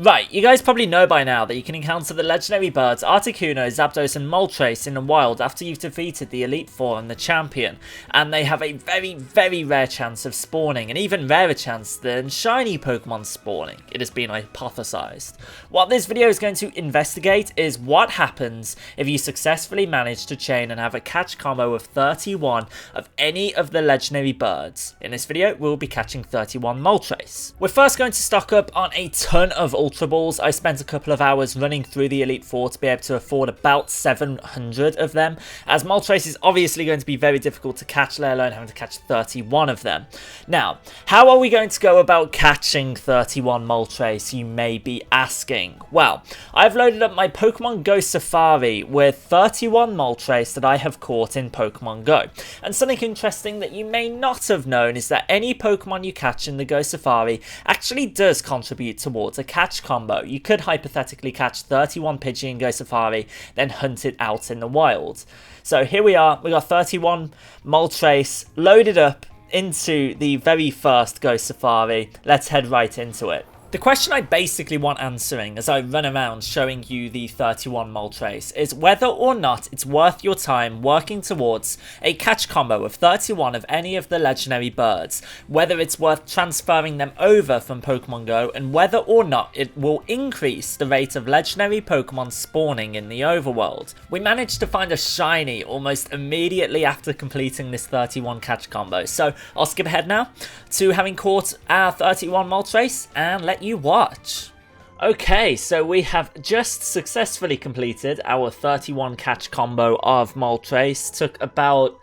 Right, you guys probably know by now that you can encounter the legendary birds Articuno, Zapdos and Moltres in the wild after you've defeated the Elite Four and the Champion, and they have a very, very rare chance of spawning, an even rarer chance than shiny Pokemon spawning, it has been hypothesized. What this video is going to investigate is what happens if you successfully manage to chain and have a catch combo of 31 of any of the legendary birds. In this video, we'll be catching 31 Moltres. We're first going to stock up on a ton of Ultra Balls. I spent a couple of hours running through the Elite Four to be able to afford about 700 of them, as Moltres is obviously going to be very difficult to catch, let alone having to catch 31 of them. Now, how are we going to go about catching 31 Moltres, you may be asking? Well, I've loaded up my Pokemon Go Safari with 31 Moltres that I have caught in Pokemon Go. And something interesting that you may not have known is that any Pokemon you catch in the Go Safari actually does contribute towards a catch combo. You could hypothetically catch 31 Pidgey in Go Safari, then hunt it out in the wild. So here we are, we got 31 Moltres loaded up into the very first Go Safari. Let's head right into it. The question I basically want answering as I run around showing you the 31 Moltres is whether or not it's worth your time working towards a catch combo of 31 of any of the legendary birds, whether it's worth transferring them over from Pokemon Go, and whether or not it will increase the rate of legendary Pokemon spawning in the overworld. We managed to find a shiny almost immediately after completing this 31 catch combo, so I'll skip ahead now to having caught our 31 Moltres and let you watch. Okay, so we have just successfully completed our 31 catch combo of Moltres. Took about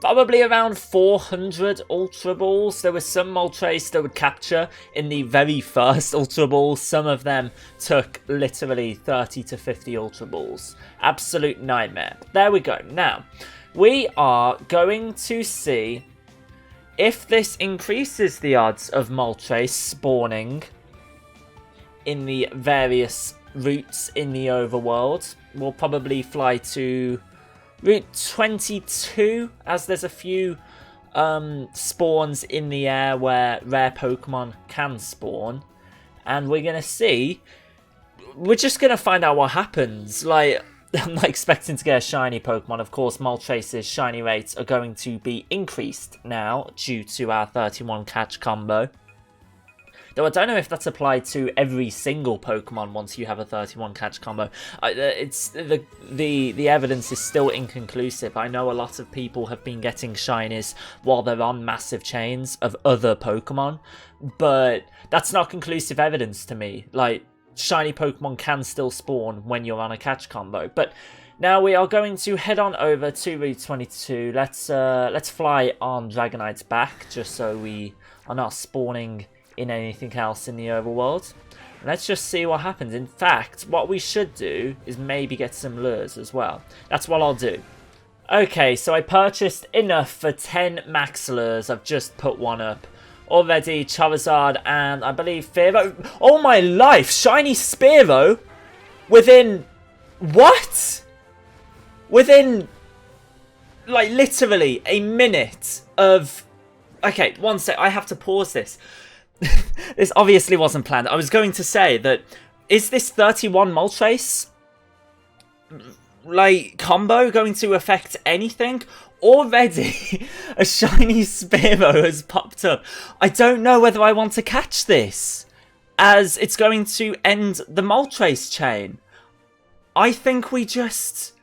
probably around 400 Ultra Balls. There were some Moltres that would capture in the very first Ultra Ball. Some of them took literally 30 to 50 Ultra Balls. Absolute nightmare. There we go. Now, we are going to see if this increases the odds of Moltres spawning in the various routes in the overworld. We'll probably fly to Route 22, as there's a few spawns in the air where rare Pokemon can spawn. And we're going to see, we're just going to find out what happens. Like, I'm not expecting to get a shiny Pokemon. Of course, Moltres' shiny rates are going to be increased now due to our 31 catch combo. Though I don't know if that's applied to every single Pokemon once you have a 31 catch combo. It's the evidence is still inconclusive. I know a lot of people have been getting shinies while they're on massive chains of other Pokemon, but that's not conclusive evidence to me. Like, shiny Pokemon can still spawn when you're on a catch combo. But now we are going to head on over to Route 22. Let's fly on Dragonite's back, just so we are not spawning in anything else in the overworld. Let's just see what happens. In fact, what we should do is maybe get some lures as well. That's what I'll do. Okay, so I purchased enough for 10 max lures. I've just put one up already. Charizard and I believe Spearow. Oh my life! Shiny Spearow within what? Within like literally a minute of. Okay, one sec. I have to pause this. This obviously wasn't planned. I was going to say that, is this 31 Moltres like combo going to affect anything? Already a shiny Spearow has popped up. I don't know whether I want to catch this, as it's going to end the Moltres chain. I think we just,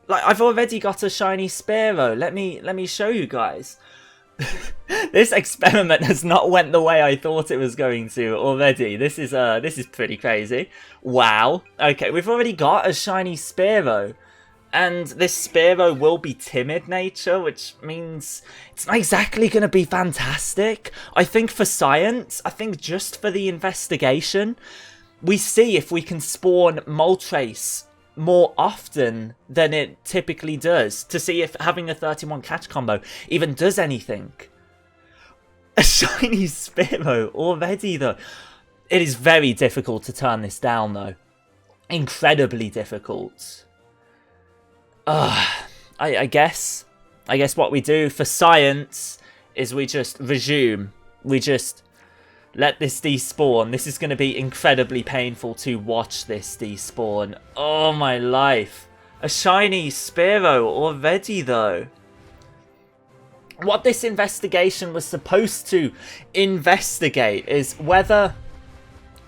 like, I've already got a shiny Spearow. Let me show you guys. This experiment has not went the way I thought it was going to already. This is pretty crazy. Wow. Okay, we've already got a shiny Spearow. And this Spearow will be timid nature, which means it's not exactly going to be fantastic. I think for science, I think just for the investigation, we see if we can spawn Moltres more often than it typically does, to see if having a 31 catch combo even does anything. A shiny Spearow already though. It is very difficult to turn this down though. Incredibly difficult. I guess what we do for science is we just resume. We just Let this despawn. This is going to be incredibly painful to watch this despawn. Oh my life. A shiny Spearow already though. What this investigation was supposed to investigate is whether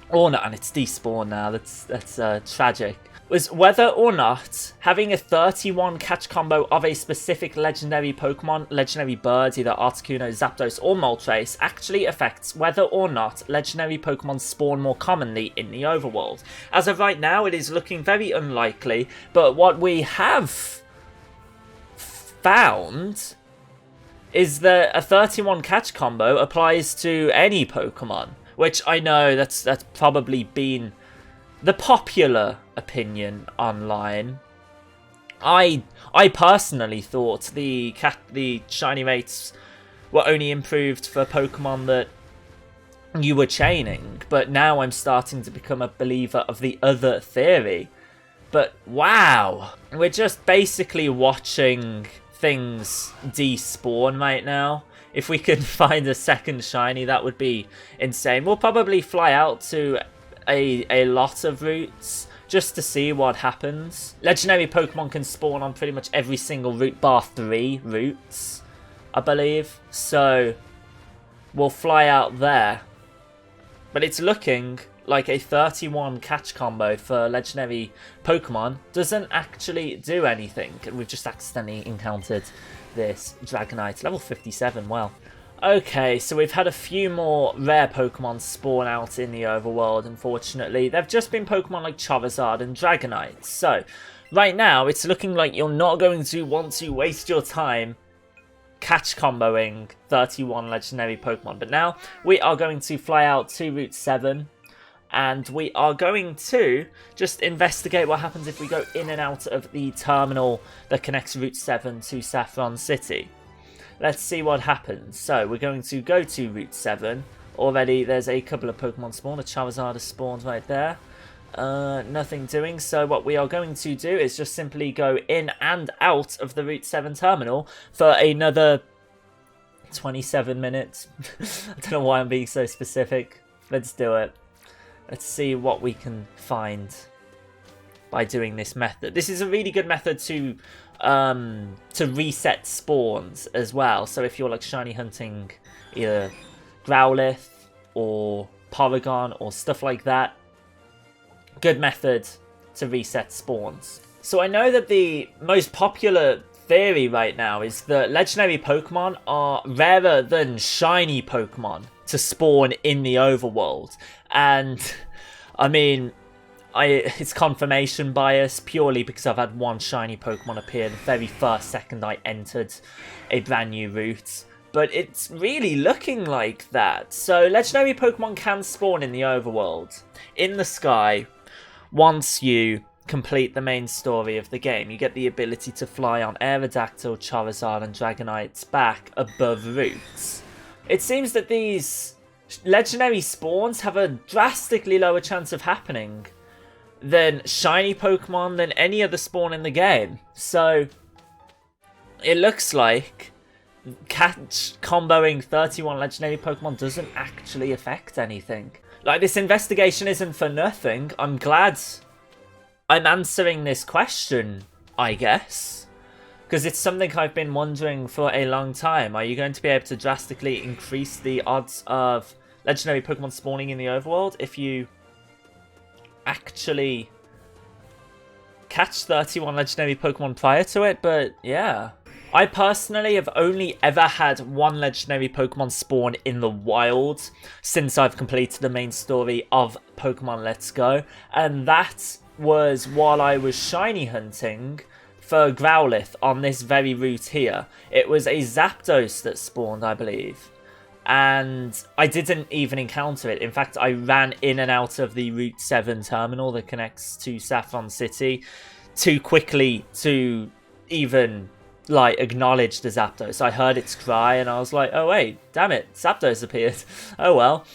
or not, and it's despawned now, that's tragic, was whether or not having a 31 catch combo of a specific legendary Pokemon, legendary bird, either Articuno, Zapdos or Moltres, actually affects whether or not legendary Pokemon spawn more commonly in the overworld. As of right now, it is looking very unlikely, but what we have found is that a 31 catch combo applies to any Pokemon, which I know that's probably been the popular opinion online. I personally thought the shiny rates were only improved for Pokemon that you were chaining, but now I'm starting to become a believer of the other theory. But wow, we're just basically watching things despawn right now. If we could find a second shiny, that would be insane. We'll probably fly out to a lot of routes just to see what happens. Legendary Pokemon can spawn on pretty much every single route bar 3 routes, I believe. So we'll fly out there. But it's looking like a 31 catch combo for legendary Pokemon doesn't actually do anything. And we've just accidentally encountered this Dragonite. Level 57, well. Okay, so we've had a few more rare Pokemon spawn out in the overworld, unfortunately. They've just been Pokemon like Charizard and Dragonite. So, right now, it's looking like you're not going to want to waste your time catch comboing 31 legendary Pokemon. But now, we are going to fly out to Route 7. And we are going to just investigate what happens if we go in and out of the terminal that connects Route 7 to Saffron City. Let's see what happens. So, we're going to go to Route 7. Already, there's a couple of Pokemon spawned. A Charizard has spawned right there. Nothing doing. So, what we are going to do is just simply go in and out of the Route 7 terminal for another 27 minutes. I don't know why I'm being so specific. Let's do it. Let's see what we can find by doing this method. This is a really good method to reset spawns as well. So if you're like shiny hunting either Growlithe or Porygon or stuff like that, good method to reset spawns. So I know that the most popular theory right now is that legendary Pokemon are rarer than shiny Pokemon to spawn in the overworld. And I mean, it's confirmation bias purely because I've had one shiny Pokemon appear the very first second I entered a brand new route. But it's really looking like that. So legendary Pokemon can spawn in the overworld, in the sky, once you complete the main story of the game. You get the ability to fly on Aerodactyl, Charizard and Dragonite's back above routes. It seems that these legendary spawns have a drastically lower chance of happening than shiny Pokemon, than any other spawn in the game. So it looks like catch comboing 31 legendary Pokemon doesn't actually affect anything. Like, this investigation isn't for nothing. I'm glad I'm answering this question, I guess, because it's something I've been wondering for a long time. Are you going to be able to drastically increase the odds of legendary Pokemon spawning in the overworld if you actually catch 31 legendary Pokemon prior to it? But yeah, I personally have only ever had one legendary Pokemon spawn in the wild since I've completed the main story of Pokemon Let's Go, and that was while I was shiny hunting for Growlithe on this very route here. It was a Zapdos that spawned, I believe. And I didn't even encounter it. In fact, I ran in and out of the Route 7 terminal that connects to Saffron City too quickly to even, like, acknowledge the Zapdos. I heard its cry and I was like, oh wait, damn it, Zapdos appeared. Oh well.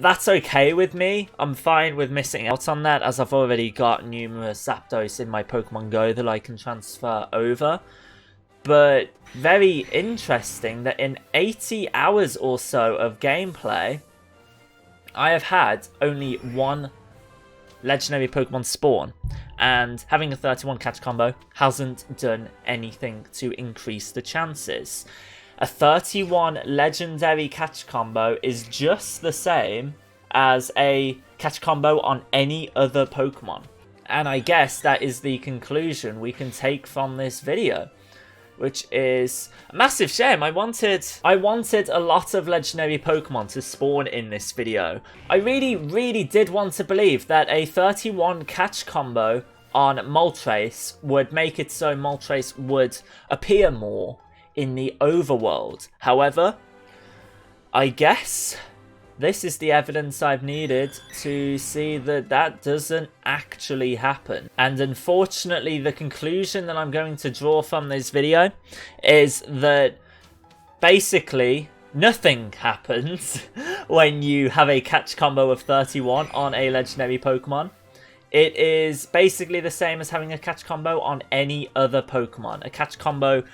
That's okay with me. I'm fine with missing out on that, as I've already got numerous Zapdos in my Pokemon Go that I can transfer over. But very interesting that in 80 hours or so of gameplay, I have had only one legendary Pokemon spawn, and having a 31 catch combo hasn't done anything to increase the chances. A 31 legendary catch combo is just the same as a catch combo on any other Pokemon. And I guess that is the conclusion we can take from this video, which is a massive shame. I wanted a lot of legendary Pokemon to spawn in this video. I really did want to believe that a 31 catch combo on Moltres would make it so Moltres would appear more in the overworld. However, I guess this is the evidence I've needed to see that that doesn't actually happen. And unfortunately, the conclusion that I'm going to draw from this video is that basically nothing happens when you have a catch combo of 31 on a legendary Pokemon. It is basically the same as having a catch combo on any other Pokemon. A catch combo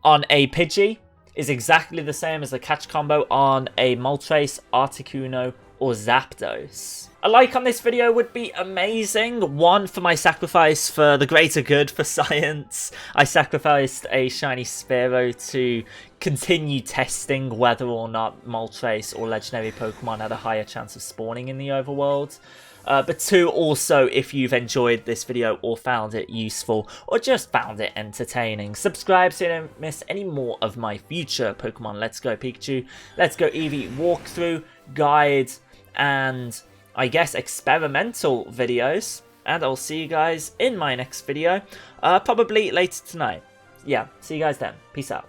on a Pidgey is exactly the same as a catch combo on a Moltres, Articuno, or Zapdos. A like on this video would be amazing. One, for my sacrifice for the greater good for science. I sacrificed a shiny Spearow to continue testing whether or not Moltres or legendary Pokemon had a higher chance of spawning in the overworld. But two, also, if you've enjoyed this video or found it useful or just found it entertaining, subscribe so you don't miss any more of my future Pokemon Let's Go Pikachu, Let's Go Eevee walkthrough, guide, and I guess experimental videos. And I'll see you guys in my next video, probably later tonight. Yeah, see you guys then. Peace out.